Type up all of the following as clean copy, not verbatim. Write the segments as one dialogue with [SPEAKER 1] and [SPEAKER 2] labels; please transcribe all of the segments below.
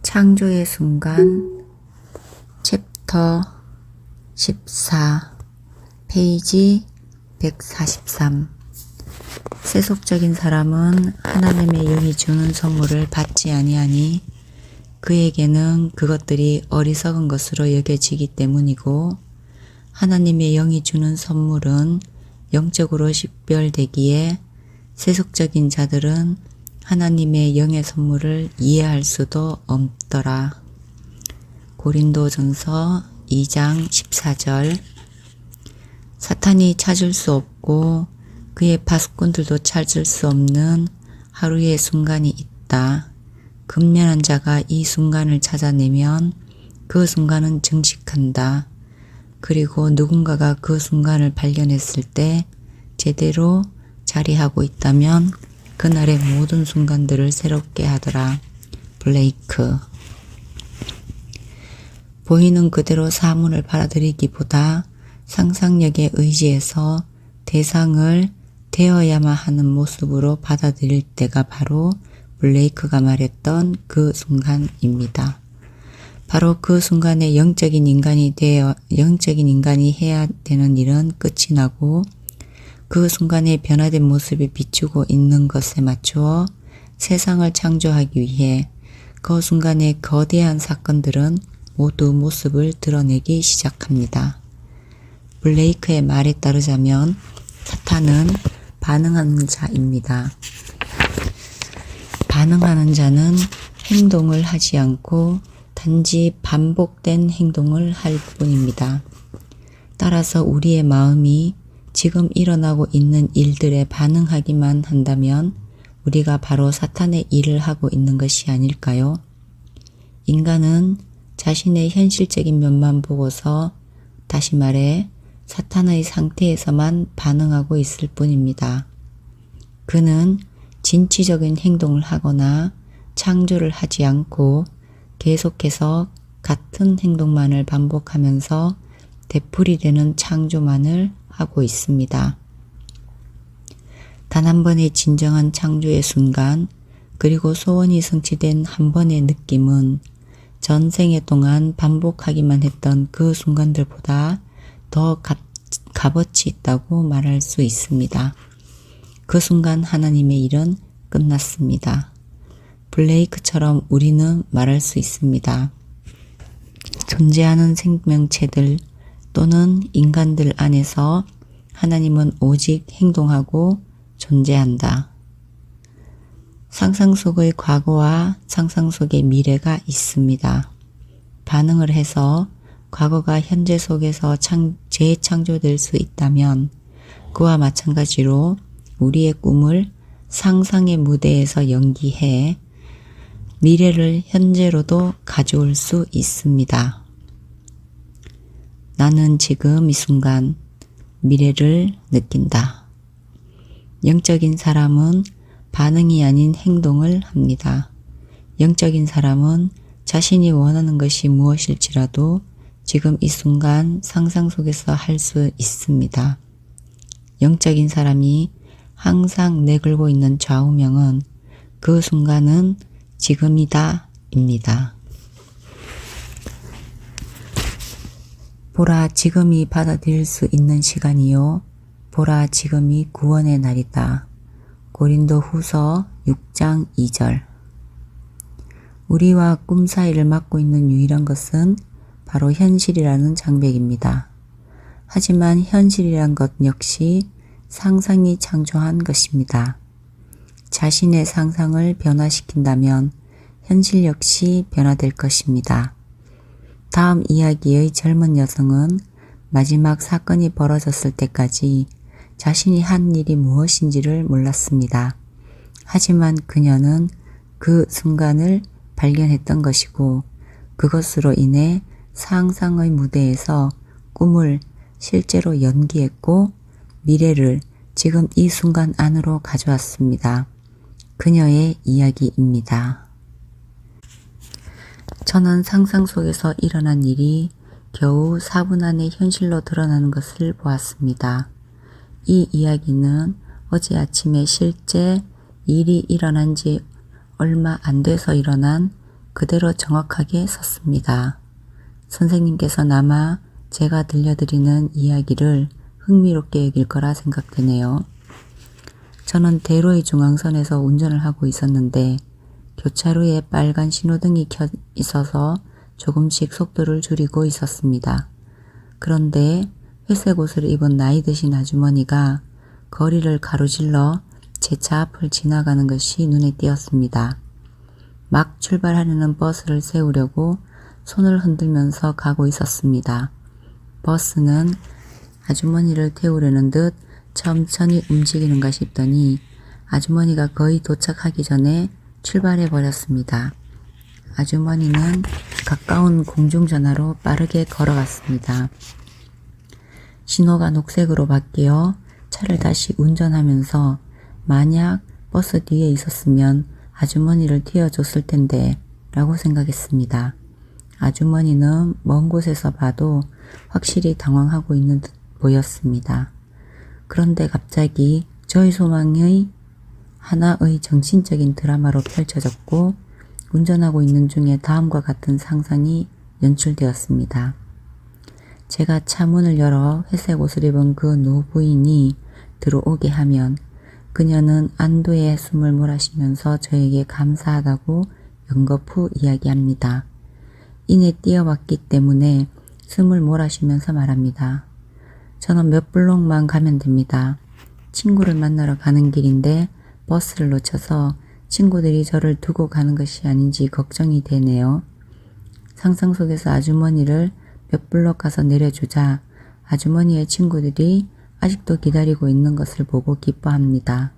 [SPEAKER 1] 창조의 순간 챕터 14 페이지 143 세속적인 사람은 하나님의 영이 주는 선물을 받지 아니하니 그에게는 그것들이 어리석은 것으로 여겨지기 때문이고 하나님의 영이 주는 선물은 영적으로 식별되기에 세속적인 자들은 하나님의 영의 선물을 이해할 수도 없더라. 고린도전서 2장 14절 사탄이 찾을 수 없고 그의 파수꾼들도 찾을 수 없는 하루의 순간이 있다. 근면한 자가 이 순간을 찾아내면 그 순간은 증식한다. 그리고 누군가가 그 순간을 발견했을 때 제대로 자리하고 있다면 그날의 모든 순간들을 새롭게 하더라. 블레이크. 보이는 그대로 사물을 받아들이기보다 상상력에 의지해서 대상을 되어야만 하는 모습으로 받아들일 때가 바로 블레이크가 말했던 그 순간입니다. 바로 그 순간에 영적인 인간이 해야 되는 일은 끝이 나고 그 순간에 변화된 모습이 비추고 있는 것에 맞추어 세상을 창조하기 위해 그 순간의 거대한 사건들은 모두 모습을 드러내기 시작합니다. 블레이크의 말에 따르자면 사탄은 반응하는 자입니다. 반응하는 자는 행동을 하지 않고 단지 반복된 행동을 할 뿐입니다. 따라서 우리의 마음이 지금 일어나고 있는 일들에 반응하기만 한다면 우리가 바로 사탄의 일을 하고 있는 것이 아닐까요? 인간은 자신의 현실적인 면만 보고서 다시 말해 사탄의 상태에서만 반응하고 있을 뿐입니다. 그는 진취적인 행동을 하거나 창조를 하지 않고 계속해서 같은 행동만을 반복하면서 되풀이되는 창조만을 하고 있습니다. 단 한 번의 진정한 창조의 순간 그리고 소원이 성취된 한 번의 느낌은 전생에 동안 반복하기만 했던 그 순간들보다 더 값어치 있다고 말할 수 있습니다. 그 순간 하나님의 일은 끝났습니다. 블레이크처럼 우리는 말할 수 있습니다. 존재하는 생명체들 또는 인간들 안에서 하나님은 오직 행동하고 존재한다. 상상 속의 과거와 상상 속의 미래가 있습니다. 반응을 해서 과거가 현재 속에서 재창조될 수 있다면 그와 마찬가지로 우리의 꿈을 상상의 무대에서 연기해 미래를 현재로도 가져올 수 있습니다. 나는 지금 이 순간 미래를 느낀다. 영적인 사람은 반응이 아닌 행동을 합니다. 영적인 사람은 자신이 원하는 것이 무엇일지라도 지금 이 순간 상상 속에서 할 수 있습니다. 영적인 사람이 항상 내걸고 있는 좌우명은 그 순간은 지금이다 입니다. 보라 지금이 받아들일 수 있는 시간이요. 보라 지금이 구원의 날이다. 고린도 후서 6장 2절. 우리와 꿈 사이를 막고 있는 유일한 것은 바로 현실이라는 장벽입니다. 하지만 현실이란 것 역시 상상이 창조한 것입니다. 자신의 상상을 변화시킨다면 현실 역시 변화될 것입니다. 다음 이야기의 젊은 여성은 마지막 사건이 벌어졌을 때까지 자신이 한 일이 무엇인지를 몰랐습니다. 하지만 그녀는 그 순간을 발견했던 것이고 그것으로 인해 상상의 무대에서 꿈을 실제로 연기했고 미래를 지금 이 순간 안으로 가져왔습니다. 그녀의 이야기입니다. 저는 상상 속에서 일어난 일이 겨우 4분 안에 현실로 드러나는 것을 보았습니다. 이 이야기는 어제 아침에 실제 일이 일어난 지 얼마 안 돼서 일어난 그대로 정확하게 섰습니다. 선생님께서는 아마 제가 들려드리는 이야기를 흥미롭게 여길 거라 생각되네요. 저는 대로의 중앙선에서 운전을 하고 있었는데 교차로에 빨간 신호등이 켜 있어서 조금씩 속도를 줄이고 있었습니다. 그런데 회색 옷을 입은 나이 드신 아주머니가 거리를 가로질러 제 차 앞을 지나가는 것이 눈에 띄었습니다. 막 출발하려는 버스를 세우려고 손을 흔들면서 가고 있었습니다. 버스는 아주머니를 태우려는 듯 천천히 움직이는가 싶더니 아주머니가 거의 도착하기 전에 출발해 버렸습니다. 아주머니는 가까운 공중전화로 빠르게 걸어갔습니다. 신호가 녹색으로 바뀌어 차를 다시 운전하면서 만약 버스 뒤에 있었으면 아주머니를 튀어줬을 텐데 라고 생각했습니다. 아주머니는 먼 곳에서 봐도 확실히 당황하고 있는 듯 보였습니다. 그런데 갑자기 저의 소망의 하나의 정신적인 드라마로 펼쳐졌고 운전하고 있는 중에 다음과 같은 상상이 연출되었습니다. 제가 차 문을 열어 회색 옷을 입은 그 노부인이 들어오게 하면 그녀는 안도의 숨을 몰아쉬면서 저에게 감사하다고 연거푸 이야기합니다. 이내 뛰어왔기 때문에 숨을 몰아쉬면서 말합니다. 저는 몇 블록만 가면 됩니다. 친구를 만나러 가는 길인데 버스를 놓쳐서 친구들이 저를 두고 가는 것이 아닌지 걱정이 되네요. 상상 속에서 아주머니를 몇 블록 가서 내려주자 아주머니의 친구들이 아직도 기다리고 있는 것을 보고 기뻐합니다.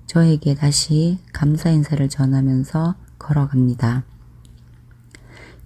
[SPEAKER 1] 저에게 다시 감사 인사를 전하면서 걸어갑니다.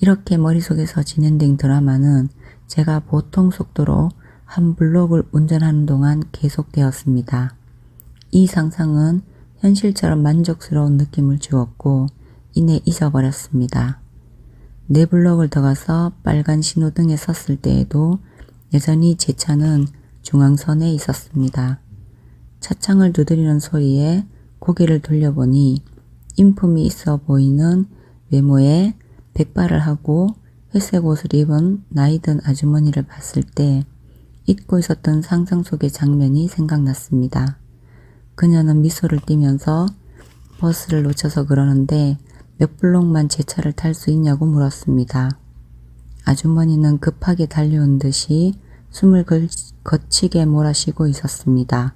[SPEAKER 1] 이렇게 머릿속에서 진행된 드라마는 제가 보통 속도로 한 블록을 운전하는 동안 계속되었습니다. 이 상상은 현실처럼 만족스러운 느낌을 주었고 이내 잊어버렸습니다. 4블록을 더 가서 빨간 신호등에 섰을 때에도 여전히 제 차는 중앙선에 있었습니다. 차창을 두드리는 소리에 고개를 돌려보니 인품이 있어 보이는 외모에 백발을 하고 회색 옷을 입은 나이든 아주머니를 봤을 때 잊고 있었던 상상 속의 장면이 생각났습니다. 그녀는 미소를 띠면서 버스를 놓쳐서 그러는데 몇 블록만 제 차를 탈 수 있냐고 물었습니다. 아주머니는 급하게 달려온 듯이 숨을 거치게 몰아쉬고 있었습니다.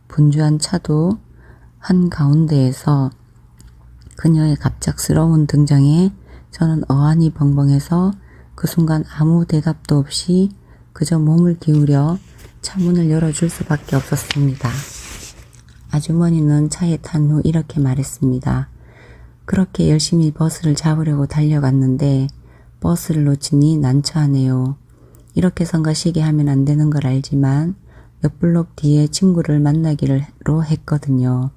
[SPEAKER 1] 분주한 차도 한가운데에서 그녀의 갑작스러운 등장에 저는 어안이 벙벙해서 그 순간 아무 대답도 없이 그저 몸을 기울여 차문을 열어줄 수밖에 없었습니다. 아주머니는 차에 탄 후 이렇게 말했습니다. 그렇게 열심히 버스를 잡으려고 달려갔는데 버스를 놓치니 난처하네요. 이렇게 성가시게 하면 안 되는 걸 알지만 몇 블록 뒤에 친구를 만나기로 했거든요.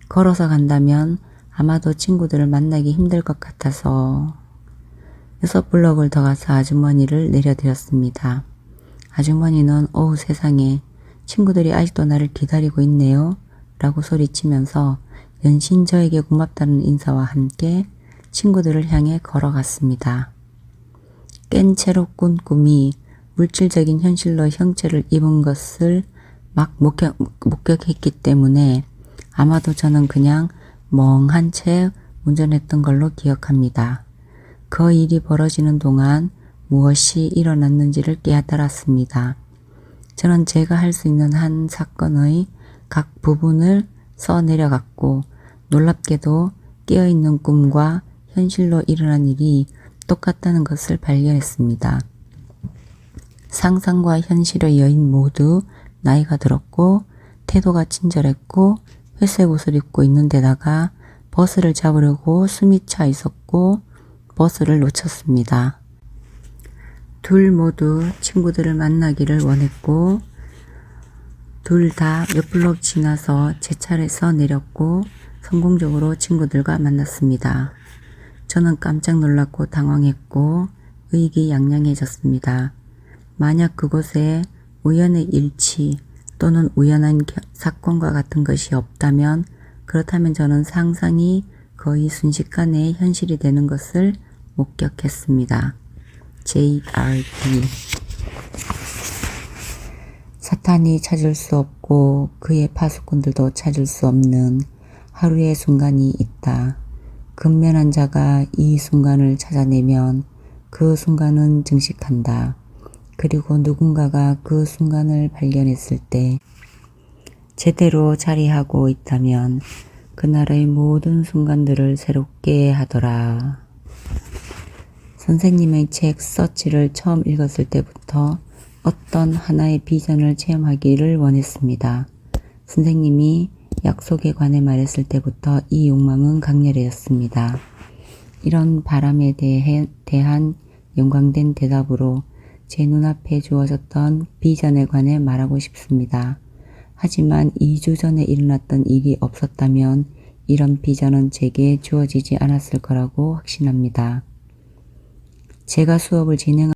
[SPEAKER 1] 걸어서 간다면 아마도 친구들을 만나기 힘들 것 같아서 6블록을 더 가서 아주머니를 내려드렸습니다. 아주머니는 어우 세상에 친구들이 아직도 나를 기다리고 있네요 라고 소리치면서 연신 저에게 고맙다는 인사와 함께 친구들을 향해 걸어갔습니다. 깬 채로 꾼 꿈이 물질적인 현실로 형체를 입은 것을 막 목격했기 때문에 아마도 저는 그냥 멍한 채 운전했던 걸로 기억합니다. 그 일이 벌어지는 동안 무엇이 일어났는지를 깨달았습니다. 저는 제가 할 수 있는 한 사건의 각 부분을 써내려갔고 놀랍게도 깨어있는 꿈과 현실로 일어난 일이 똑같다는 것을 발견했습니다. 상상과 현실의 여인 모두 나이가 들었고 태도가 친절했고 회색 옷을 입고 있는 데다가 버스를 잡으려고 숨이 차 있었고 버스를 놓쳤습니다. 둘 모두 친구들을 만나기를 원했고 둘 다 몇 블록 지나서 제 차례에서 내렸고 성공적으로 친구들과 만났습니다. 저는 깜짝 놀랐고 당황했고 의기양양해졌습니다. 만약 그곳에 우연의 일치 또는 우연한 사건과 같은 것이 없다면 그렇다면 저는 상상이 거의 순식간에 현실이 되는 것을 목격했습니다. JRD. 사탄이 찾을 수 없고 그의 파수꾼들도 찾을 수 없는 하루의 순간이 있다. 근면한 자가 이 순간을 찾아내면 그 순간은 증식한다. 그리고 누군가가 그 순간을 발견했을 때 제대로 자리하고 있다면 그날의 모든 순간들을 새롭게 하더라. 선생님의 책 서치를 처음 읽었을 때부터 어떤 하나의 비전을 체험하기를 원했습니다. 선생님이 약속에 관해 말했을 때부터 이 욕망은 강렬했습니다. 이런 바람에 대한 연관된 대답으로 제 눈앞에 주어졌던 비전에 관해 말하고 싶습니다. 하지만 2주 전에 일어났던 일이 없었다면 이런 비전은 제게 주어지지 않았을 거라고 확신합니다. 제가 수업을